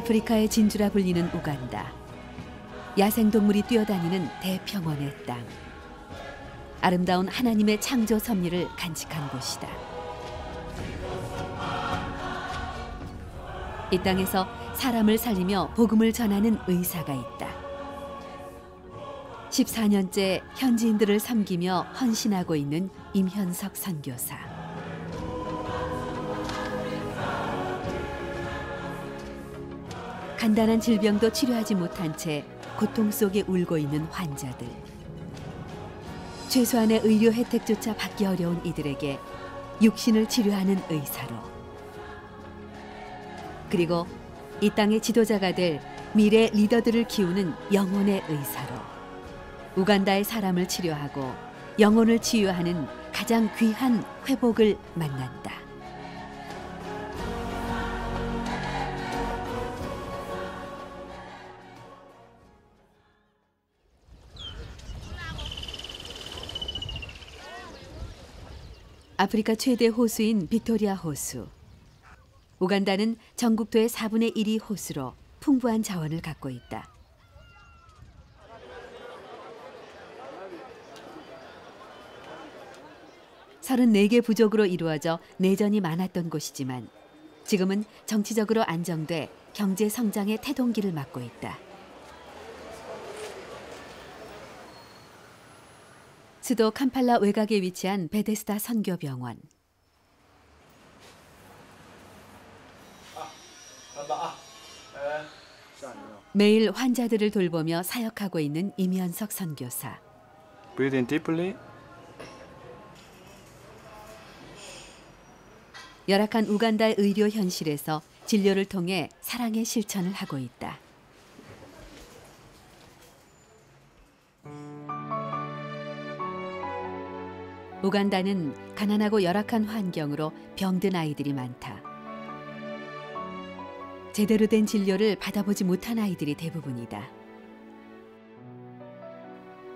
아프리카의 진주라 불리는 우간다. 야생동물이 뛰어다니는 대평원의 땅. 아름다운 하나님의 창조 섭리를 간직한 곳이다. 이 땅에서 사람을 살리며 복음을 전하는 의사가 있다. 14년째 현지인들을 섬기며 헌신하고 있는 임현석 선교사. 간단한 질병도 치료하지 못한 채 고통 속에 울고 있는 환자들. 최소한의 의료 혜택조차 받기 어려운 이들에게 육신을 치료하는 의사로, 그리고 이 땅의 지도자가 될 미래 리더들을 키우는 영혼의 의사로 우간다의 사람을 치료하고 영혼을 치유하는 가장 귀한 회복을 만난다. 아프리카 최대 호수인 빅토리아 호수. 우간다는 전국토의 4분의 1이 호수로 풍부한 자원을 갖고 있다. 서른네 개 부족으로 이루어져 내전이 많았던 곳이지만 지금은 정치적으로 안정돼 경제 성장의 태동기를 맞고 있다. 수도 캄팔라 외곽에 위치한 베데스다 선교병원. 매일 환자들을 돌보며 사역하고 있는 임현석 선교사. Breathe in deeply. 열악한 우간다의 의료 현실에서 진료를 통해 사랑의 실천을 하고 있다. 우간다는 가난하고 열악한 환경으로 병든 아이들이 많다. 제대로 된 진료를 받아보지 못한 아이들이 대부분이다.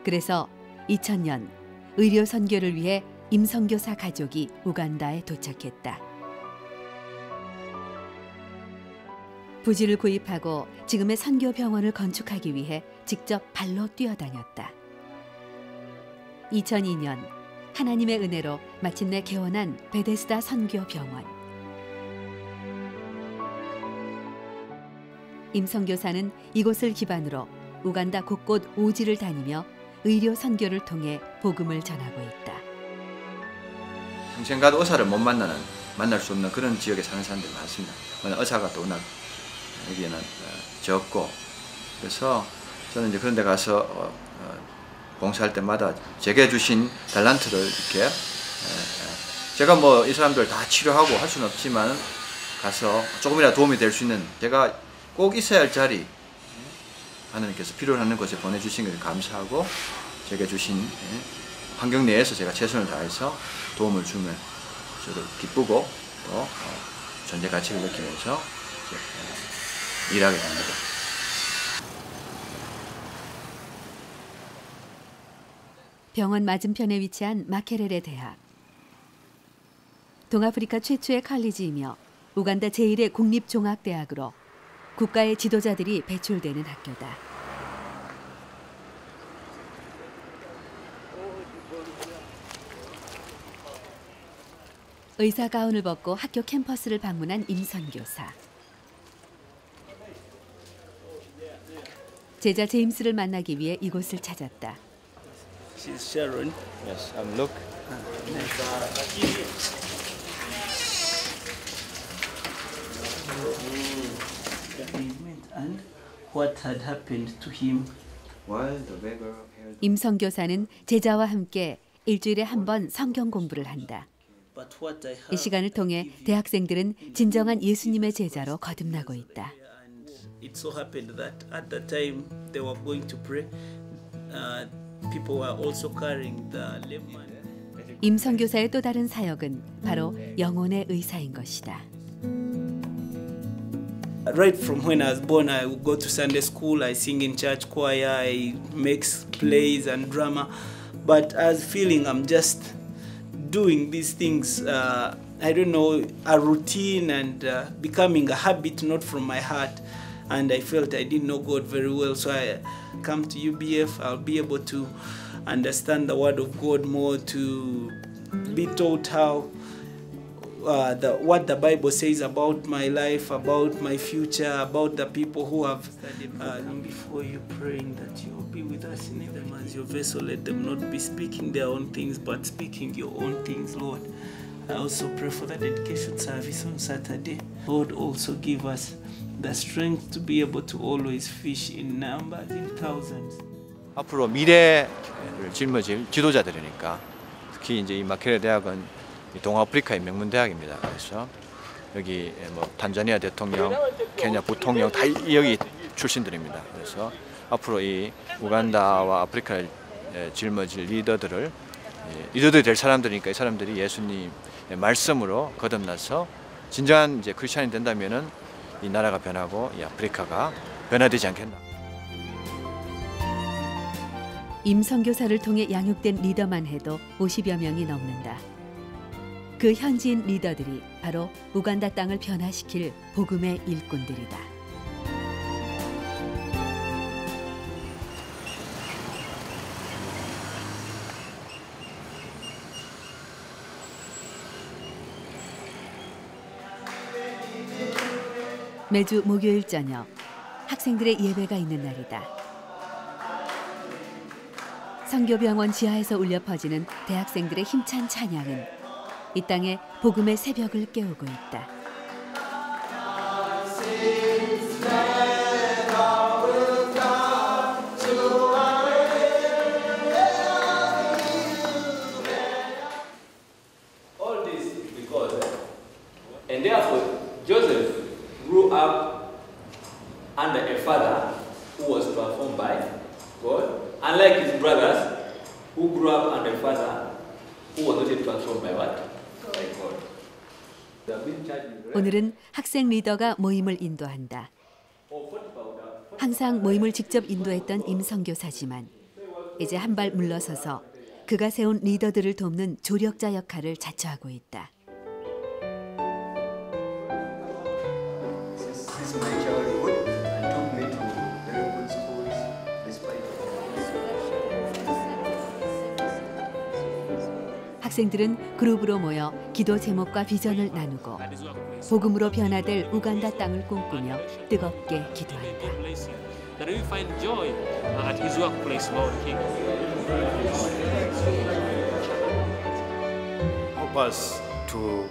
그래서 2000년 의료 선교를 위해 임 선교사 가족이 우간다에 도착했다. 부지를 구입하고 지금의 선교 병원을 건축하기 위해 직접 발로 뛰어다녔다. 2002년 하나님의 은혜로 마침내 개원한 베데스다 선교병원. 임 선교사는 이곳을 기반으로 우간다 곳곳 오지를 다니며 의료 선교를 통해 복음을 전하고 있다. 평생 가도 의사를 못 만날 수 없는 그런 지역에 사는 사람들이 많습니다. 의사가 또 워낙 여기에는 적고, 그래서 저는 이제 그런 데 가서 봉사할 때마다 제게 주신 달란트를 이렇게 제가 뭐 이 사람들 다 치료하고 할 수는 없지만 가서 조금이라도 도움이 될 수 있는, 제가 꼭 있어야 할 자리, 하나님께서 필요로 하는 곳에 보내주신 것을 감사하고 제게 주신 환경 내에서 제가 최선을 다해서 도움을 주면 저도 기쁘고 또 존재 가치를 느끼면서 일하게 됩니다. 병원 맞은편에 위치한 마케렐레 대학. 동아프리카 최초의 칼리지이며 우간다 제1의 국립종합대학으로 국가의 지도자들이 배출되는 학교다. 의사 가운을 벗고 학교 캠퍼스를 방문한 임 선교사. 제자 제임스를 만나기 위해 이곳을 찾았다. She's Sharon. Yes, I'm Luke. And what had happened to him? While the beggar held 임 선교사는 제자와 함께 일주일에 한 번 성경 공부를 한다. But what I 이 have 시간을 통해 대학생들은 진정한 예수님의 제자로 거듭나고 있다. and it so happened that at the time they were going to pray, people were also carrying the lame man. 임 선교사의 또 다른 사역은 바로 영혼의 의사인 것이다. Right from when I was born, I would go to Sunday school, I sing in church choir, I make plays and drama. But I was feeling I'm just doing these things, I don't know, a routine and becoming a habit, not from my heart. and I felt I didn't know God very well. So I come to UBF, I'll be able to understand the Word of God more, to be taught how what the Bible says about my life, about my future, about the people who have studied. Before you praying that you will be with us in them as your vessel, let them not be speaking their own things, but speaking your own things, Lord. I also pray for the dedication service on Saturday. Lord, also give us the strength to be able to always fish in numbers, in thousands. 앞으로 미래를 짊어질 지도자들이니까 특히 이제 이 마케레 대학은 동아프리카의 명문 대학입니다. 그래서 여기 뭐 탄자니아 대통령, 케냐 부통령 다 여기 출신들입니다. 그래서 앞으로 이 우간다와 아프리카를 짊어질 리더들이 될 사람들이니까 이 사람들이 예수님의 말씀으로 거듭나서 진정한 이제 크리스천이 된다면은 이 나라가 변하고 이 아프리카가 변화되지 않겠나. 임 선교사를 통해 양육된 리더만 해도 50여 명이 넘는다. 그 현지인 리더들이 바로 우간다 땅을 변화시킬 복음의 일꾼들이다. 매주 목요일 저녁 학생들의 예배가 있는 날이다. 선교병원 지하에서 울려 퍼지는 대학생들의 힘찬 찬양은 이 땅에 복음의 새벽을 깨우고 있다. All this because, and therefore Joseph grew up under a father who was transformed by God, unlike his brothers who grew up under a father who was not yet transformed by what? By God. 오늘은 학생 리더가 모임을 인도한다. 항상 모임을 직접 인도했던 임 선교사지만 이제 한 발 물러서서 그가 세운 리더들을 돕는 조력자 역할을 자처하고 있다. 학생들은 그룹으로 모여 기도 제목과 비전을 나누고 복음으로 변화될 우간다 땅을 꿈꾸며 뜨겁게 기도한다. Help us to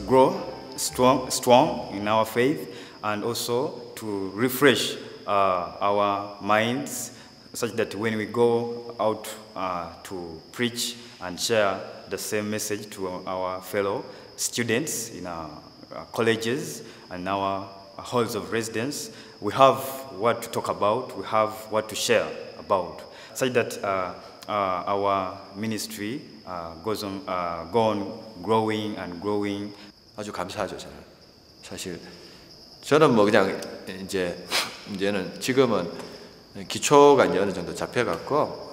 grow strong in our faith, and also to refresh our minds, such that when we go out to preach and share the same message to our fellow students in our colleges and our halls of residence, we have what to talk about, we have what to share about, such that our ministry go on growing and growing. 아주 감사하죠, 저는. 사실 저는 뭐 그냥 이제는 지금은 기초가 이제 어느 정도 잡혀갖고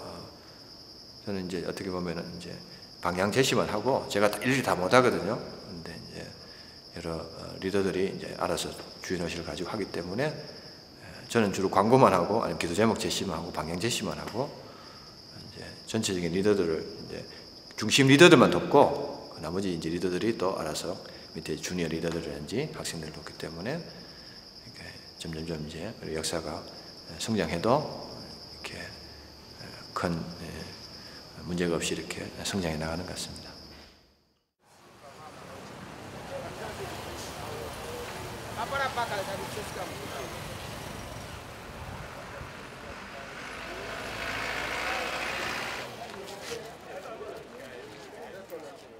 저는 이제 어떻게 보면은 이제 방향 제시만 하고 제가 일일이 다 못하거든요. 근데 이제 여러 리더들이 이제 알아서 주인의식을 가지고 하기 때문에 저는 주로 광고만 하고 아니면 기도 제목 제시만 하고 방향 제시만 하고 이제 전체적인 리더들을 이제 중심 리더들만 돕고 나머지 이제 리더들이 또 알아서 밑에 주니어 리더들이든지 학생들을 돕기 때문에 이렇게 점점점 이제 우리 역사가 성장해도 이렇게 큰 문제가 없이 이렇게 성장해 나가는 것 같습니다.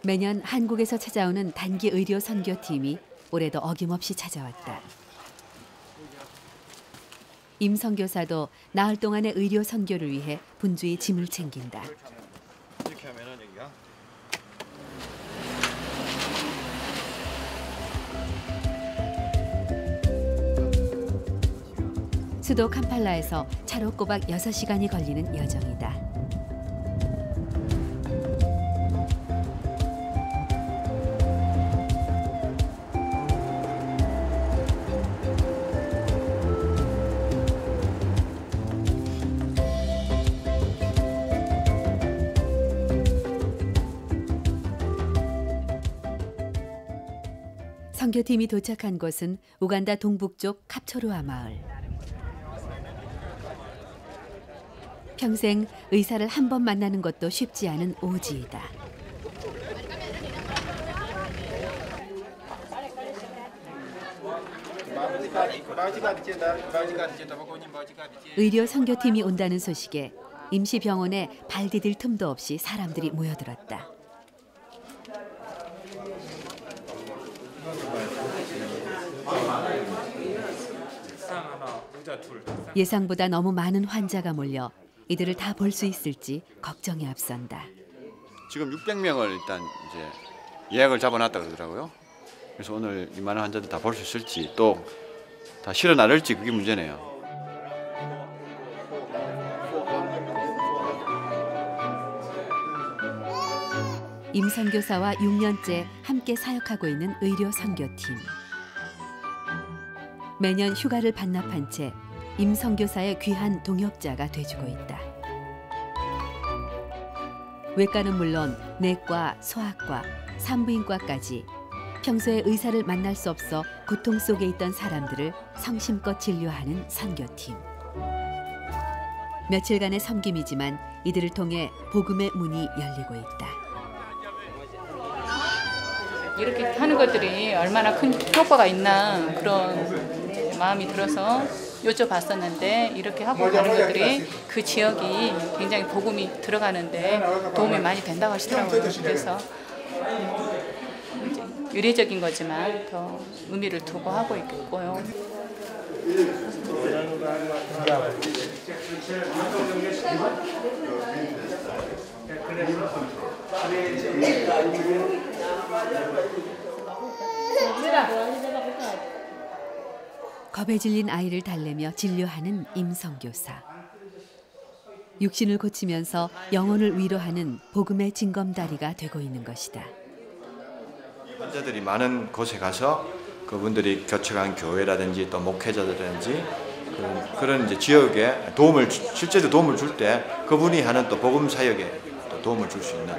매년 한국에서 찾아오는 단기 의료 선교팀이 올해도 어김없이 찾아왔다. 임 선교사도 나흘 동안의 의료 선교를 위해 분주히 짐을 챙긴다. 이렇게 하면은 여기가 수도 캄팔라에서 차로 꼬박 6시간이 걸리는 여정이다. 선교팀이 도착한 곳은 우간다 동북쪽 갑초루아 마을. 평생 의사를 한 번 만나는 것도 쉽지 않은 오지이다. 의료 선교팀이 온다는 소식에 임시병원에 발 디딜 틈도 없이 사람들이 모여들었다. 예상보다 너무 많은 환자가 몰려 이들을 다 볼 수 있을지 걱정이 앞선다. 지금 600명을 일단 이제 예약을 잡아놨다 그러더라고요. 그래서 오늘 이만한 환자들 다 볼 수 있을지 또 다 실어 나를지 그게 문제네요. 임 선교사와 6년째 함께 사역하고 있는 의료 선교팀. 매년 휴가를 반납한 채 임 선교사의 귀한 동역자가 돼주고 있다. 외과는 물론 내과, 소아과, 산부인과까지 평소에 의사를 만날 수 없어 고통 속에 있던 사람들을 성심껏 진료하는 선교팀. 며칠간의 섬김이지만 이들을 통해 복음의 문이 열리고 있다. 이렇게 하는 것들이 얼마나 큰 효과가 있나 그런 마음이 들어서 여쭤봤었는데 이렇게 하고 가는 것들이 그 지역이 굉장히 복음이 들어가는데 도움이 많이 된다고 하시더라고요. 그래서 이제 유례적인 거지만 더 의미를 두고 하고 있고요. 겁에 질린 아이를 달래며 진료하는 임 선교사. 육신을 고치면서 영혼을 위로하는 복음의 징검다리가 되고 있는 것이다. 환자들이 많은 곳에 가서 그분들이 개척한 교회라든지 또 목회자들이라든지 그런 이제 지역에 도움을 실제로 도움을 줄 때 그분이 하는 또 복음 사역에 또 도움을 줄 수 있는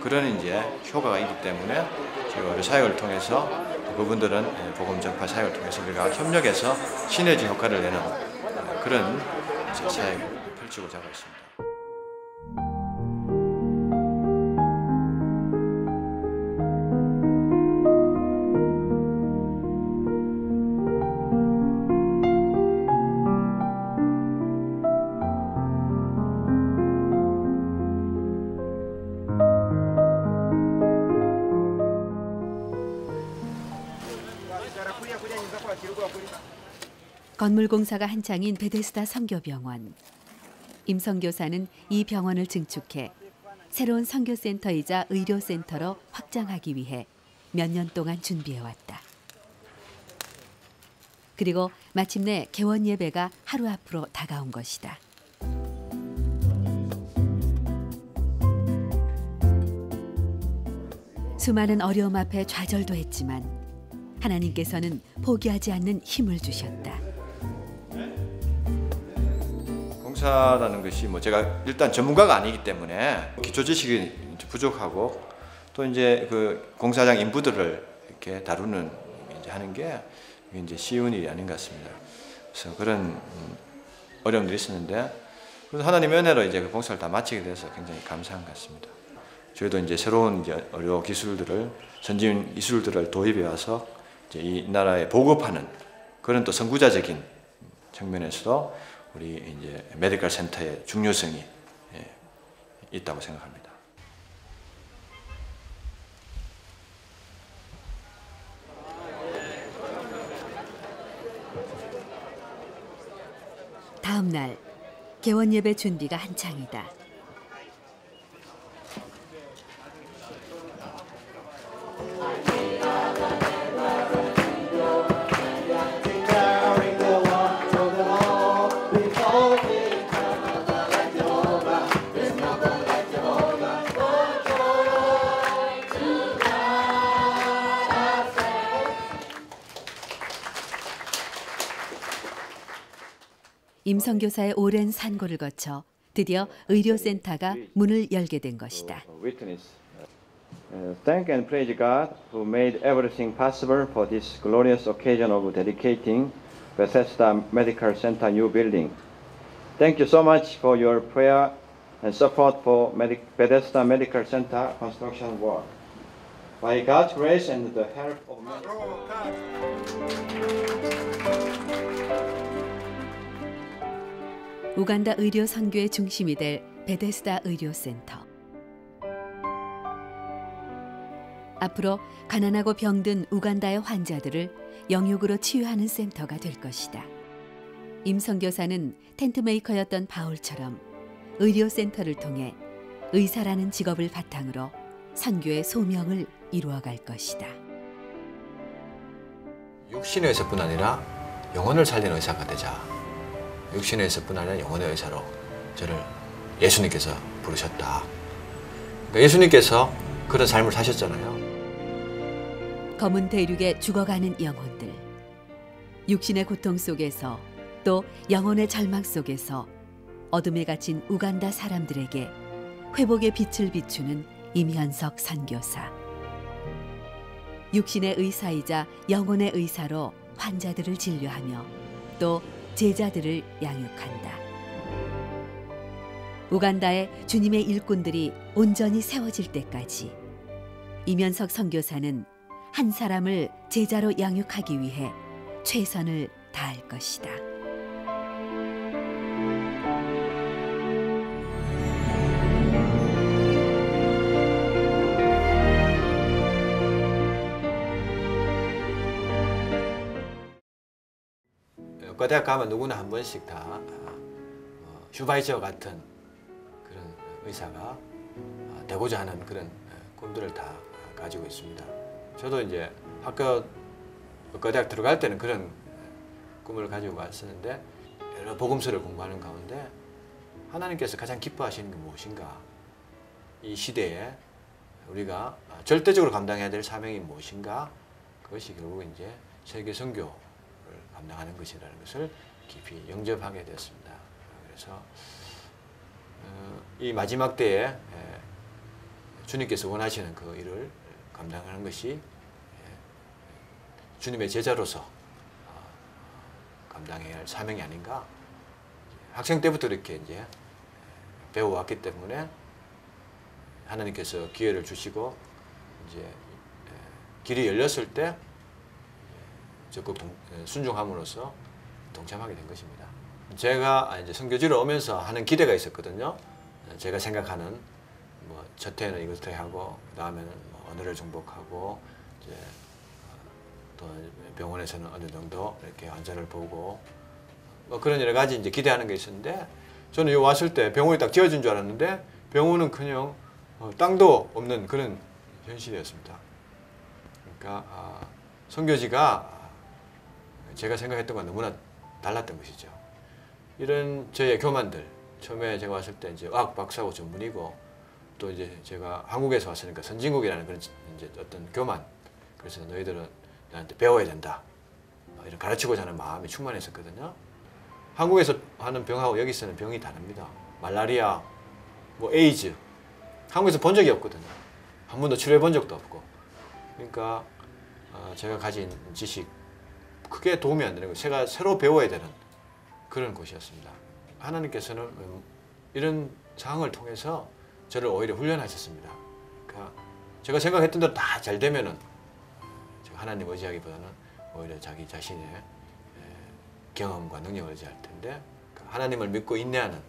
그런 이제 효과가 있기 때문에 저희가 우리 사역을 통해서 그분들은 복음 전파 사역을 통해서 우리가 협력해서 시너지 효과를 내는 그런 이제 사역을 펼치고자 하고 있습니다. 건물 공사가 한창인 베데스다 선교병원. 임 선교사는 이 병원을 증축해 새로운 선교센터이자 의료센터로 확장하기 위해 몇 년 동안 준비해왔다. 그리고 마침내 개원 예배가 하루 앞으로 다가온 것이다. 수많은 어려움 앞에 좌절도 했지만 하나님께서는 포기하지 않는 힘을 주셨다. 공사라는 것이 뭐 제가 일단 전문가가 아니기 때문에 기초 지식이 부족하고 또 이제 그 공사장 인부들을 이렇게 다루는 이제 하는 게 이제 쉬운 일이 아닌 것 같습니다. 그래서 그런 어려움들이 있었는데 그래서 하나님의 은혜로 이제 그 공사를 다 마치게 돼서 굉장히 감사한 것 같습니다. 저희도 이제 새로운 이제 의료 기술들을 선진 기술들을 도입해 와서 이제 이 나라에 보급하는 그런 또 선구자적인 측면에서도 우리 이제 메디컬 센터의 중요성이 있다고 생각합니다. 다음 날 개원 예배 준비가 한창이다. 임 선교사의 오랜 산고를 거쳐 드디어 의료센터가 문을 열게 된 것이다. Thank and praise God who made everything possible for this glorious occasion of dedicating Bethesda Medical Center new building. Thank you so much for your prayer and support for Bethesda Medical Center construction work. By God's grace and the help of 우간다 의료 선교의 중심이 될 베데스다 의료센터. 앞으로 가난하고 병든 우간다의 환자들을 영육으로 치유하는 센터가 될 것이다. 임 선교사는 텐트 메이커였던 바울처럼 의료센터를 통해 의사라는 직업을 바탕으로 선교의 소명을 이루어갈 것이다. 육신의 의사뿐 아니라 영혼을 살리는 의사가 되자. 육신의 의사뿐 아니라 영혼의 의사로 저를 예수님께서 부르셨다. 그러니까 예수님께서 그런 삶을 사셨잖아요. 검은 대륙에 죽어가는 영혼들, 육신의 고통 속에서 또 영혼의 절망 속에서 어둠에 갇힌 우간다 사람들에게 회복의 빛을 비추는 임현석 선교사. 육신의 의사이자 영혼의 의사로 환자들을 진료하며 또 제자들을 양육한다. 우간다의 주님의 일꾼들이 온전히 세워질 때까지 임현석 선교사는 한 사람을 제자로 양육하기 위해 최선을 다할 것이다. 과대학 가면 누구나 한 번씩 다 슈바이처 같은 그런 의사가 되고자 하는 그런 꿈들을 다 가지고 있습니다. 저도 이제 학교 과대학 들어갈 때는 그런 꿈을 가지고 왔었는데 여러 복음서를 공부하는 가운데 하나님께서 가장 기뻐하시는 게 무엇인가? 이 시대에 우리가 절대적으로 감당해야 될 사명이 무엇인가? 그것이 결국 이제 세계 선교를 감당하는 것이라는 것을 깊이 영접하게 되었습니다. 그래서 이 마지막 때에 주님께서 원하시는 그 일을 감당하는 것이 주님의 제자로서 감당해야 할 사명이 아닌가. 학생 때부터 이렇게 이제 배워왔기 때문에 하나님께서 기회를 주시고 이제 길이 열렸을 때 적극 순종함으로써 동참하게 된 것입니다. 제가 이제 선교지로 오면서 하는 기대가 있었거든요. 제가 생각하는 뭐 첫 해는 이것을 하고 그 다음에는 뭐 언어를 정복하고 이제 또 병원에서는 어느 정도 이렇게 환자를 보고 뭐 그런 여러 가지 이제 기대하는 게 있었는데 저는 여기 왔을 때 병원이 딱 지어진 줄 알았는데 병원은 그냥 땅도 없는 그런 현실이었습니다. 그러니까 선교지가 제가 생각했던 건 너무나 달랐던 것이죠. 이런 저의 교만들, 처음에 제가 왔을 때 이제 의학 박사고 전문이고 또 이제 제가 한국에서 왔으니까 선진국이라는 그런 이제 어떤 교만, 그래서 너희들은 나한테 배워야 된다, 이런 가르치고자 하는 마음이 충만했었거든요. 한국에서 하는 병하고 여기서는 병이 다릅니다. 말라리아, 뭐 에이즈, 한국에서 본 적이 없거든요. 한 번도 치료해 본 적도 없고. 그러니까 제가 가진 지식 크게 도움이 안 되는 거, 제가 새로 배워야 되는 그런 곳이었습니다. 하나님께서는 이런 상황을 통해서 저를 오히려 훈련하셨습니다. 그러니까 제가 생각했던 대로 다 잘 되면은 제가 하나님 의지하기보다는 오히려 자기 자신의 경험과 능력을 의지할 텐데 하나님을 믿고 인내하는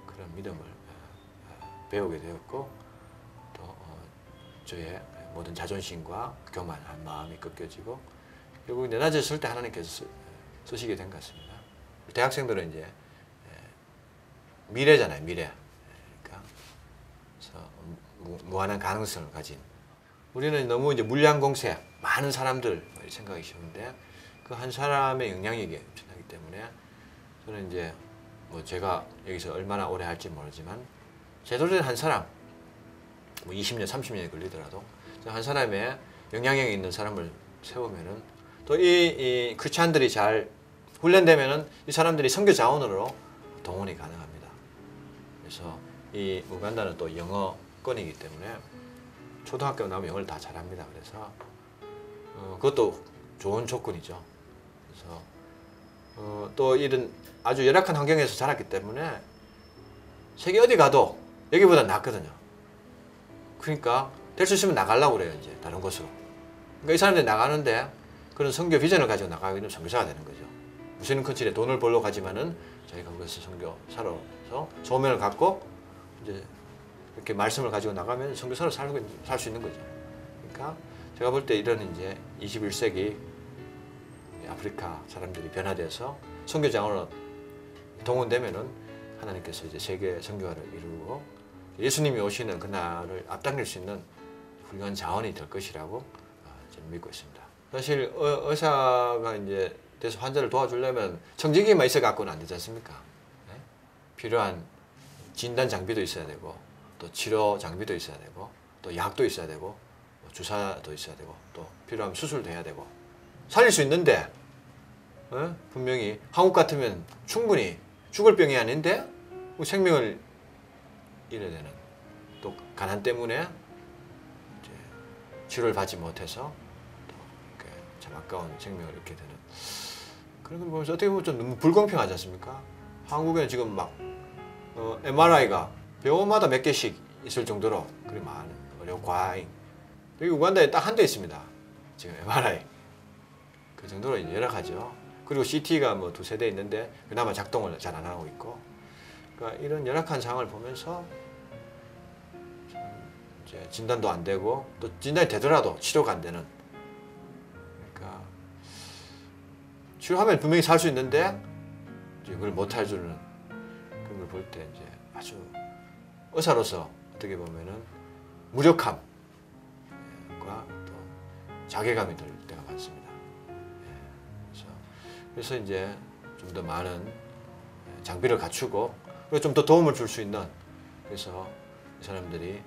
그런 믿음을 배우게 되었고 또 저의 모든 자존심과 교만한 마음이 꺾여지고 결국 내놔졌을 때 하나님께서 쓰시게 된 것 같습니다. 대학생들은 이제 미래잖아요, 미래. 그러니까 무한한 가능성을 가진. 우리는 너무 이제 물량 공세, 많은 사람들 생각이 쉬운데 그 한 사람의 영향력이 엄청나기 때문에 저는 이제 뭐 제가 여기서 얼마나 오래 할지 모르지만 제대로 된 한 사람, 뭐 20년, 30년이 걸리더라도 한 사람의 영향력이 있는 사람을 세우면은 또 이 크리스찬들이 잘 훈련되면은 이 사람들이 선교 자원으로 동원이 가능합니다. 그래서 이 우간다는 또 영어권이기 때문에 초등학교 나오면 영어를 다 잘합니다. 그래서 그것도 좋은 조건이죠. 그래서 또 이런 아주 열악한 환경에서 자랐기 때문에 세계 어디 가도 여기보다 낫거든요. 그러니까 될 수 있으면 나가려고 그래요. 이제 다른 곳으로. 그러니까 이 사람들이 나가는데 그런 선교 비전을 가지고 나가기는 선교사가 되는 거죠. 무슨 컨트리에 돈을 벌러 가지만은 자기가 거기서 선교사로서 소명을 갖고 이제 이렇게 말씀을 가지고 나가면 선교사로 살 수 있는 거죠. 그러니까 제가 볼 때 이런 이제 21세기 아프리카 사람들이 변화돼서 선교장으로 동원되면은 하나님께서 이제 세계 선교화를 이루고 예수님이 오시는 그날을 앞당길 수 있는 훌륭한 자원이 될 것이라고 저는 믿고 있습니다. 사실 의사가 이제 돼서 환자를 도와주려면 청지기만 있어 갖고는 안 되지 않습니까? 네? 필요한 진단 장비도 있어야 되고 또 치료 장비도 있어야 되고 또 약도 있어야 되고 주사도 있어야 되고 또 필요하면 수술도 해야 되고 살릴 수 있는데 분명히 한국 같으면 충분히 죽을 병이 아닌데 생명을 잃어야 되는 또 가난 때문에 이제 치료를 받지 못해서 또 참 아까운 생명을 잃게 되는 그런 걸 보면서 어떻게 보면 좀 너무 불공평하지 않습니까? 한국에는 지금 막 MRI가 병원마다 몇 개씩 있을 정도로 그리 많은 의료 과잉. 여기 우간다에 딱 한 대 있습니다. 지금 MRI 그 정도로 이제 열악하죠. 그리고 CT가 뭐 두세 대 있는데 그나마 작동을 잘 안 하고 있고. 그러니까 이런 열악한 상황을 보면서 이제 진단도 안 되고 또 진단이 되더라도 치료가 안 되는. 그러니까 치료하면 분명히 살 수 있는데 그걸 못 해주는 그런 걸 볼 때 이제 아주 의사로서 어떻게 보면은 무력함과 또 자괴감이 들 때가 많습니다. 그래서 이제 좀 더 많은 장비를 갖추고 그리고 좀 더 도움을 줄 수 있는 그래서 이 사람들이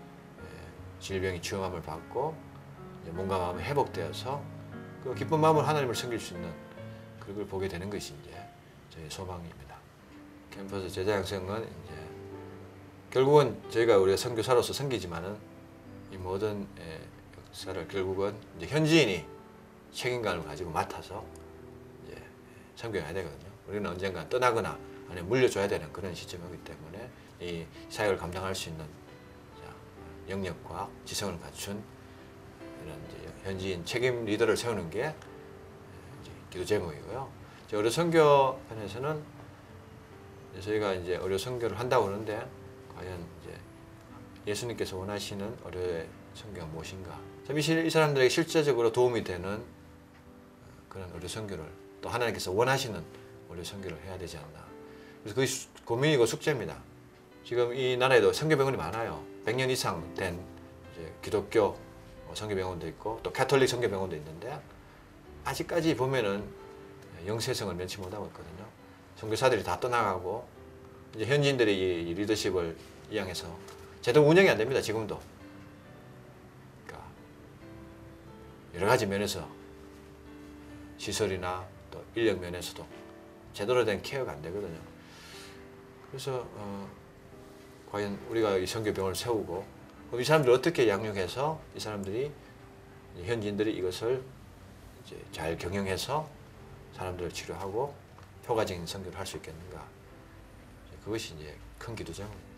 질병이 치유함을 받고 몸과 마음이 회복되어서 그 기쁜 마음으로 하나님을 섬길 수 있는 그걸 보게 되는 것이 이제 저희 소망입니다. 캠퍼스 제자 양성은 이제 결국은 저희가 우리가 선교사로서 섬기지만은 이 모든 역사를 결국은 이제 현지인이 책임감을 가지고 맡아서 이제 섬겨야 되거든요. 우리는 언젠가 떠나거나 아니면 물려줘야 되는 그런 시점이기 때문에 이 사역을 감당할 수 있는 영역과 지성을 갖춘 이런 이제 현지인 책임 리더를 세우는 게 이제 기도 제목이고요. 의료 선교 편에서는 저희가 이제 의료 선교를 한다고 하는데 과연 이제 예수님께서 원하시는 의료의 선교가 무엇인가? 이 사람들에게 실제적으로 도움이 되는 그런 의료 선교를 또 하나님께서 원하시는 의료 선교를 해야 되지 않나? 그래서 그게 고민이고 숙제입니다. 지금 이 나라에도 선교병원이 많아요. 100년 이상 된 이제 기독교 선교병원도 있고 또 가톨릭 선교병원도 있는데 아직까지 보면은 영세성을 면치 못하고 있거든요. 선교사들이 다 떠나가고 이제 현지인들이 이 리더십을 이양해서 제대로 운영이 안 됩니다. 지금도. 그러니까 여러 가지 면에서 시설이나 또 인력 면에서도 제대로 된 케어가 안 되거든요. 그래서 과연 우리가 이 선교병원을 세우고 그럼 이 사람들을 어떻게 양육해서 이 사람들이 현지인들이 이것을 이제 잘 경영해서 사람들을 치료하고 효과적인 선교를 할 수 있겠는가? 그것이 이제 큰 기도 제목입니다.